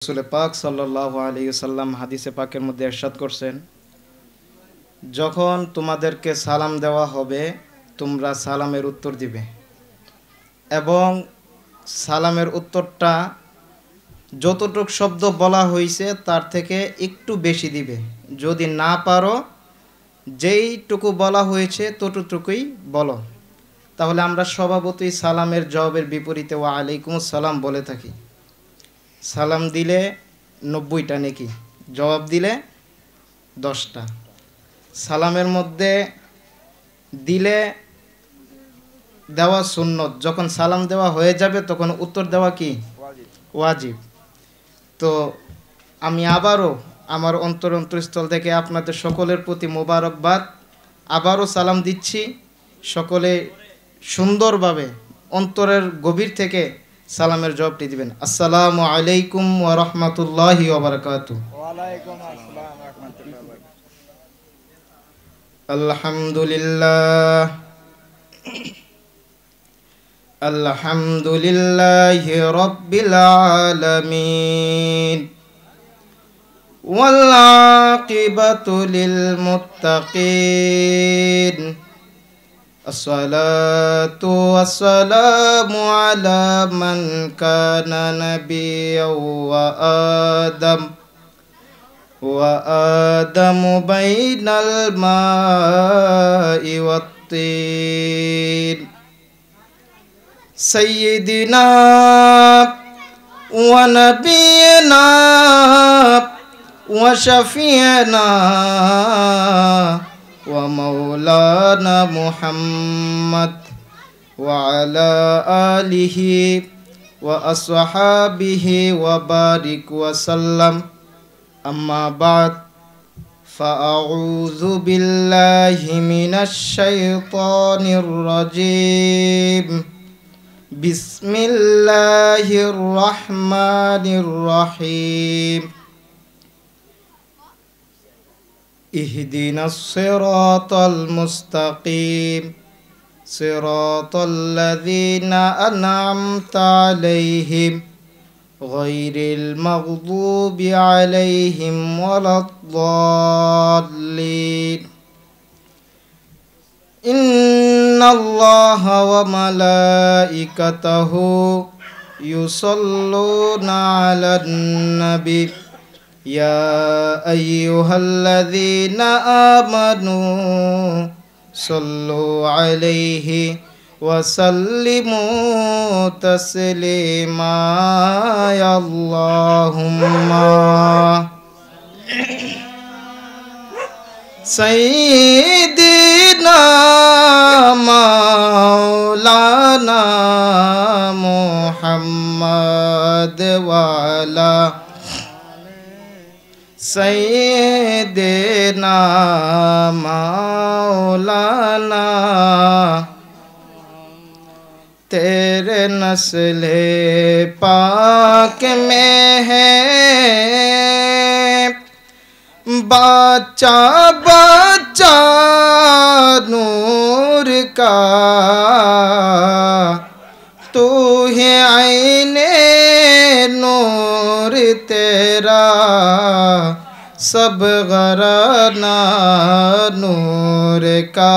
রাসূল পাক সাল্লাল্লাহু আলাইহি ওয়াসাল্লাম হাদিসে পাকের মধ্যে ইরশাদ করছেন, যখন তোমাদেরকে সালাম দেওয়া হবে তোমরা সালামের উত্তর দিবে এবং সালামের উত্তরটা যতটুক শব্দ বলা হয়েছে তার থেকে একটু বেশি দিবে। যদি না পারো যেইটুকু বলা হয়েছে ততটুকুই বলো। তাহলে আমরা স্বভাবতই সালামের জবাবের বিপরীতে ওয়া আলাইকুমুস সালাম বলে থাকি। সালাম দিলে 90টা নেকি, জবাব দিলে 10টা। সালামের মধ্যে দিলে দেওয়া সুন্নত, যখন সালাম দেওয়া হয়ে যাবে তখন উত্তর দেওয়া কি ওয়াজিব। তো আমি আবারও আমার অন্তরস্থল থেকে আপনাদের সকলের প্রতি মোবারকবাদ, আবারও সালাম দিচ্ছি। সকলে সুন্দরভাবে অন্তরের গভীর থেকে সালামের জবাবটি দিবেন। আসসালামু আলাইকুম ওয়া রাহমাতুল্লাহি ওয়া বারাকাতুহু। ওয়া আলাইকুম আসসালাম ওয়া রাহমাতুল্লাহি ওয়া বারাকাতুহু। আলহামদুলিল্লাহ আলহামদুলিল্লাহি রাব্বিল আলামিন ওয়াল আকিবাতু লিল মুত্তাকিন। আসসালাতু ওয়াসসালামু আলা মান কানা নাবিয়্যাও ওয়া আদামু বাইনাল মাই ওয়াত-তিন। সাইয়্যিদিনা ওয়া নাবিয়্যিনা ওয়া শাফিয়্যিনা ওয়া মাওলানা মুহাম্মদ ওয়া আলা আলিহি ওয়া আসহাবিহি ওয়া বারিক ওয়া সাল্লাম। আম্মা বা'দ, ফাআউযু বিল্লাহি মিনাশ শাইতানির রাজীম। বিসমিল্লাহির রহমানির রহিম। ইহদিনাস সিরাতাল মুস্তাকিম সিরাতাল লাযীনা আন'আমতা আলাইহিম গায়রিল মাগদুবি আলাইহিম ওয়ালাদ-দাল্লিন। ইন্নাল্লাহা ওয়া মালাইকাতাহু ইউসাল্লুনা আলান নাবী ইয়া আইয়ুহাল্লাযীনা আমানু সাল্লু আলাইহি ওয়া সাল্লিমু তাসলিমা। আল্লাহুম্মা সাইয়্যিদিনা মাওলানা মুহাম্মদ ওয়া আলা সাইয়্যিদিনা মাওলানা। तेरे नस्ले पाक में है बच्चा बच्चा नूर का, तू है आईने नूर तेरा सब घराना नूर का।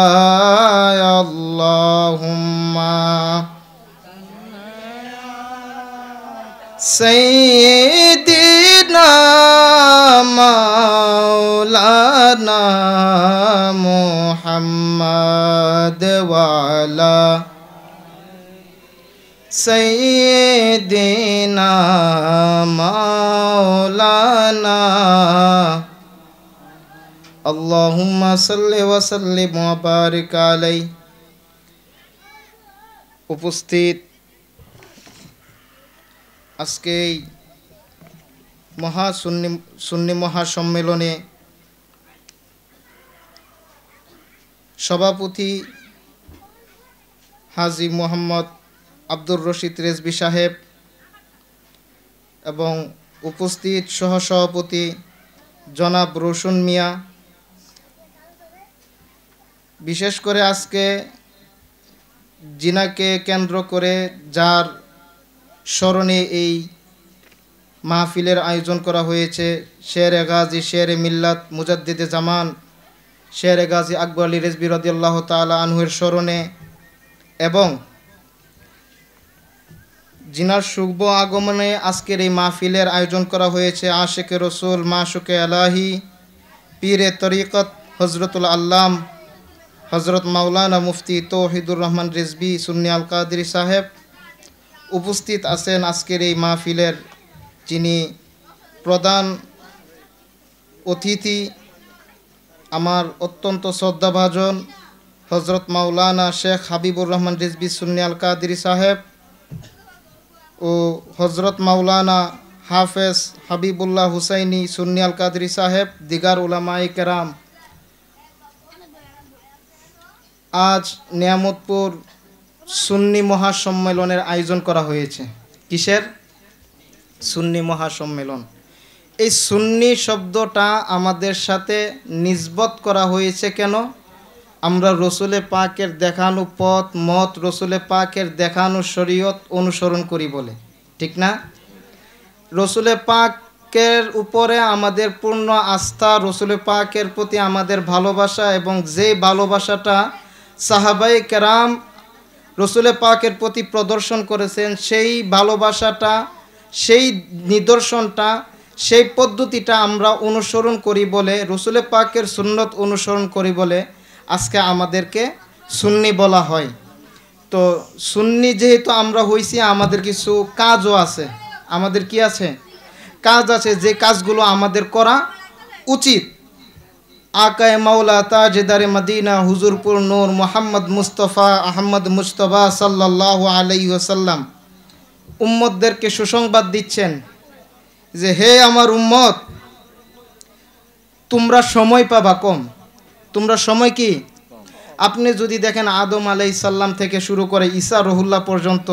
अल्लाहुम्मा सैय्यिदिना मौलाना मुहम्मद वाला सैय्यिदिना मौलाना। अल्लाहुम्मा सल्लि व सल्लिम व बारिक अलैहि। উপস্থিত আজকে এই সুন্নি মহাসম্মেলনে সভাপতি হাজী মোহাম্মদ আব্দুর রশিদ রেজভী সাহেব এবং উপস্থিত সহসভাপতি জনাব রোশন মিয়া, বিশেষ করে আজকে জিনাকে কেন্দ্র করে যার স্মরণে এই মাহফিলের আয়োজন করা হয়েছে শেরে গাজী শেরে মিল্লাত মুজাদ্দিদে জামান শেরে গাজী আকবর আলী রেজভী রাদিয়াল্লাহু তাআলা আনহুর স্মরণে এবং জিনার শুভ আগমনে আজকের এই মাহফিলের আয়োজন করা হয়েছে আশিকে রসুল মাশুকে আলাহি পীরে তরিকত হজরতুল আল্লাম হজরত মাওলানা মুফতি তৌহিদুর রহমান রিজভী সুন্নি আল কাদরি সাহেব। উপস্থিত আছেন আজকের এই মাহফিলের যিনি প্রধান অতিথি আমার অত্যন্ত শ্রদ্ধাভাজন হজরত মাওলানা শেখ হাবিবুর রহমান রিজভী সুন্নি আল কাদরি সাহেব ও হজরত মাওলানা হাফেজ হাবিবুল্লাহ হুসাইনি সুন্নি আল কাদরি সাহেব দিগার উলামায়ে কেরাম। আজ নিয়ামতপুর সুন্নি মহাসম্মেলনের আয়োজন করা হয়েছে। কিসের? সুন্নি মহাসম্মেলন। এই সুন্নি শব্দটা আমাদের সাথে নিসবত করা হয়েছে কেন? আমরা রসুলে পাকের দেখানো পথ মত রসুলে পাকের দেখানো শরীয়ত অনুসরণ করি বলে, ঠিক না? রসুলে পাকের উপরে আমাদের পূর্ণ আস্থা, রসুলে পাকের প্রতি আমাদের ভালোবাসা এবং যে ভালোবাসাটা সাহাবায়ে কেরাম রসুলে পাকের প্রতি প্রদর্শন করেছেন, সেই ভালোবাসাটা, সেই নিদর্শনটা, সেই পদ্ধতিটা আমরা অনুসরণ করি বলে, রসুলে পাকের সুন্নত অনুসরণ করি বলে আজকে আমাদেরকে সুন্নি বলা হয়। তো সুন্নি যেহেতু আমরা হইছি, আমাদের কিছু কাজও আছে। আমাদের কি আছে? কাজ আছে, যে কাজগুলো আমাদের করা উচিত। আকায়ে মাওলা তাজদারে মদিনা হুজুরপুর নূর মোহাম্মদ মুস্তফা আহমদ মুজতবা সাল্লাল্লাহু আলাইহি ওয়াসাল্লাম উম্মতদেরকে সুসংবাদ দিচ্ছেন যে হে আমার উম্মত, তোমরা সময় পাবা কম। তোমরা সময় কি? আপনি যদি দেখেন আদম আলাইহিস সালাম থেকে শুরু করে ঈসা রহুল্লাহ পর্যন্ত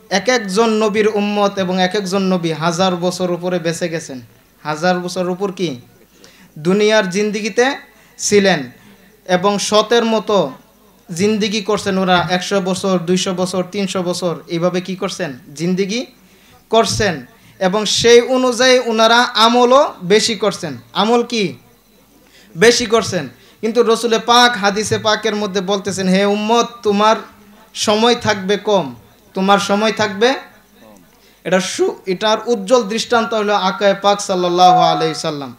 এক একজন নবীর উম্মত এবং এক একজন নবী 1000 বছর উপরে বেঁচে গেছেন। 1000 বছর উপর কি দুনিয়ার জিন্দিগিতে ছিলেন এবং শতের মতো জিন্দিগি করছেন। ওরা 100 বছর 200 বছর 300 বছর এইভাবে কি করছেন? জিন্দিগি করছেন এবং সেই অনুযায়ী ওনারা আমলও বেশি করছেন। আমল কি? বেশি করছেন। কিন্তু রসুলে পাক হাদিসে পাকের মধ্যে বলতেছেন হে উম্মত, তোমার সময় থাকবে কম, তোমার সময় থাকবে। এটার উজ্জ্বল দৃষ্টান্ত হলো আকায়ে পাক সাল্লাল্লাহু আলাইহি সাল্লাম।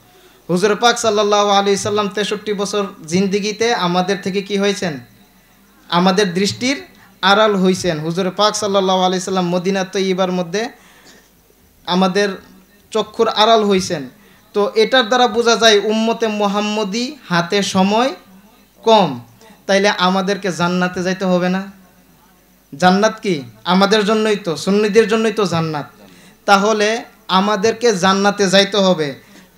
হুজুর পাক সাল্লাল্লাহু আলাইহি সাল্লাম 63 বছর জিন্দিগিতে আমাদের থেকে কি হয়েছেন? আমাদের দৃষ্টির আড়াল হয়েছেন। হুজুর পাক সাল্লাল্লাহু আলাইহি সাল্লাম মদিনা তৈয়্যিবার মধ্যে আমাদের চক্ষুর আড়াল হয়েছেন। তো এটার দ্বারা বোঝা যায় উম্মতে মুহাম্মদী হাতে সময় কম। তাইলে আমাদেরকে জান্নাতে যাইতে হবে না? জান্নাত কি আমাদের জন্যই তো, সুন্নিদের জন্যই তো জান্নাত। তাহলে আমাদেরকে জান্নাতে যাইতে হবে।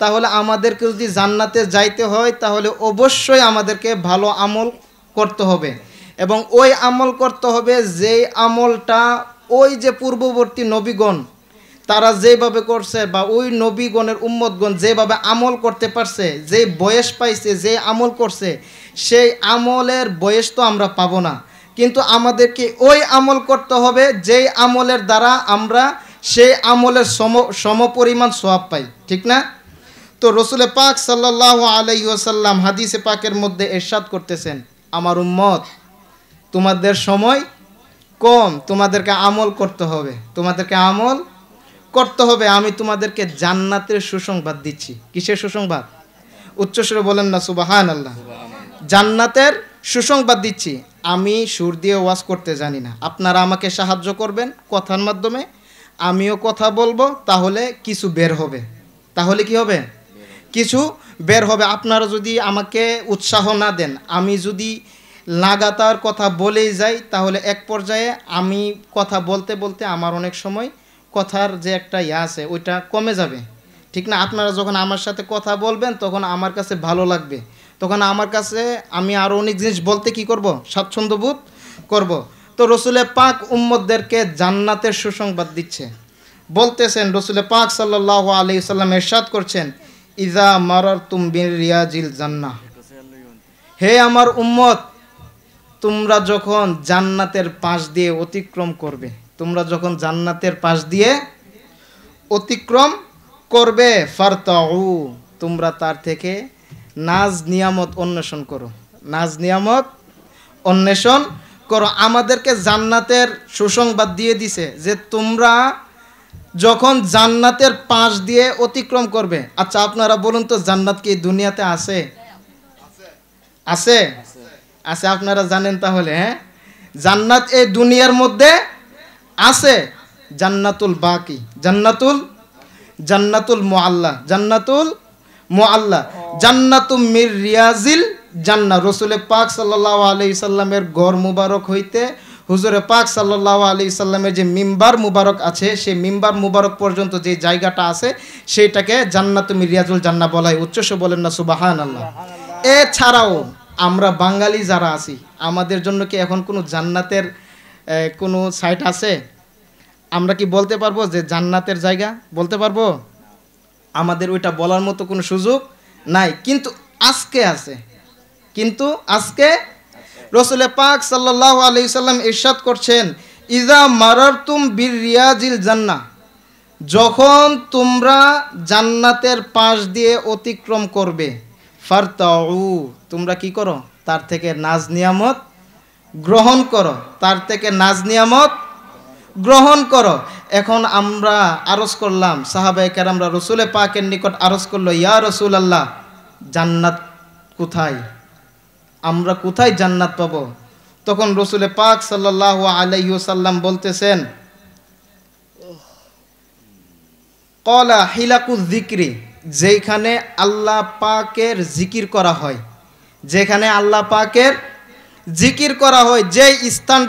তাহলে আমাদেরকে যদি জান্নাতে যাইতে হয় তাহলে অবশ্যই আমাদেরকে ভালো আমল করতে হবে এবং ওই আমল করতে হবে যেই আমলটা ওই যে পূর্ববর্তী নবীগণ তারা যেভাবে করছে বা ওই নবীগণের উম্মতগণ যেভাবে আমল করতে পারছে, যে বয়স পাইছে, যে আমল করছে, সেই আমলের বয়স তো আমরা পাবো না, কিন্তু আমাদেরকে ওই আমল করতে হবে যেই আমলের দ্বারা আমরা সেই আমলের সমপরিমাণ সওয়াব পাই, ঠিক না? তো রসুলে পাক সাল্লাল্লাহু আলাইহি ওয়াসাল্লাম হাদিসে পাকের মধ্যে ইরশাদ করতেছেন আমার উম্মত, তোমাদের সময় কম, তোমাদেরকে আমল করতে হবে, তোমাদেরকে আমল করতে হবে। আমি তোমাদেরকে জান্নাতের সুসংবাদ দিচ্ছি। কিসের সুসংবাদ? উচ্চস্বরে বলেন না সুবহানাল্লাহ। জান্নাতের সুসংবাদ দিচ্ছি। আমি সুর দিয়ে ওয়াজ করতে জানি না, আপনারা আমাকে সাহায্য করবেন কথার মাধ্যমে, আমিও কথা বলবো, তাহলে কিছু বের হবে। তাহলে কি হবে? কিছু বের হবে। আপনারা যদি আমাকে উৎসাহ না দেন, আমি যদি লাগাতার কথা বলেই যাই, তাহলে এক পর্যায়ে আমি কথা বলতে বলতে আমার অনেক সময় কথার যে একটা আছে ওইটা কমে যাবে, ঠিক না? আপনারা যখন আমার সাথে কথা বলবেন তখন আমার কাছে ভালো লাগবে, তখন আমার কাছে আমি আরও অনেক জিনিস বলতে কি করব? স্বাচ্ছন্দ্য বোধ করব। তো রসুলে পাক উম্মতদেরকে জান্নাতের সুসংবাদ দিচ্ছে। বলতেছেন রসুলে পাক সাল্লাল্লাহু আলাইহি সাল্লাম ইরশাদ করছেন ইজা মারারতুম বিরিয়াজিল জান্নাহ, হে আমার উম্মত, তোমরা যখন জান্নাতের পাশ দিয়ে অতিক্রম করবে, তোমরা যখন জান্নাতের পাশ দিয়ে অতিক্রম করবে ফারতাউ, তোমরা তার থেকে নাজ নিয়ামত অন্বেষণ করো, নাজ নিয়ামত অন্বেষণ করো। আমাদেরকে জান্নাতের সুসংবাদ দিয়ে দিছে যে তোমরা যখন জান্নাতের পাশ দিয়ে অতিক্রম করবে। আচ্ছা আপনারা বলুন তো, জান্নাত কি দুনিয়াতে আছে? আছে আছে, আপনারা জানেন তাহলে? হ্যাঁ, জান্নাত এই দুনিয়ার মধ্যে আছে। জান্নাতুল বাকি, জান্নাতুল মুআল্লা, জান্নাতুল মুআল্লা, জান্নাতুম মির রিয়াজিল জান্নাহ। রাসূলে পাক সাল্লাল্লাহু আলাইহি সাল্লামের ঘর মুবারক হইতে হুজুরে পাক সাল্লাল্লাহু আলাইহি সাল্লামের যে মিম্বার মুবারক আছে, সেই মিম্বার মুবারক পর্যন্ত যে জায়গাটা আছে সেইটাকে জান্নাতুম মির রিয়াজুল জান্নাহ বলা হয়। উচ্চস্বরে বলেন না সুবহানাল্লাহ। এছাড়াও আমরা বাঙালি যারা আছি, আমাদের জন্য কি এখন কোনো জান্নাতের কোনো সাইট আছে? আমরা কি বলতে পারবো যে জান্নাতের জায়গা? বলতে পারবো? আমাদের ওইটা বলার মতো কোনো সুযোগ নাই, কিন্তু আজকে আছে। কিন্তু আজকে রাসূলে পাক সাল্লাল্লাহু আলাইহি সাল্লাম ইরশাদ করছেন, ইজা মারারতুম বির রিয়াজিল জান্নাহ, যখন তোমরা জান্নাতের পাশ দিয়ে অতিক্রম করবে, ফারতাউ, তোমরা কি করো? তার থেকে নাজ নিয়ামত গ্রহণ করো, তার থেকে নাজ নিয়ামত গ্রহণ করো। এখন আমরা আরজ করলাম, সাহাবায়ে কেরামরা রাসূলে পাকের নিকট আরজ করলো, ইয়া রাসূলুল্লাহ, জান্নাত কোথায়? আমরা কোথায় জান্নাত পাবো? তখন রাসূলে পাক সাল্লাল্লাহু আলাইহি ওয়াসাল্লাম বলতেছেন, ক্বালা হিলাকুয যিকরি, যেখানে আল্লাহ পাকের জিকির করা হয়, যেখানে আল্লাহ পাকের জিকির করা হয়, যে স্থানটা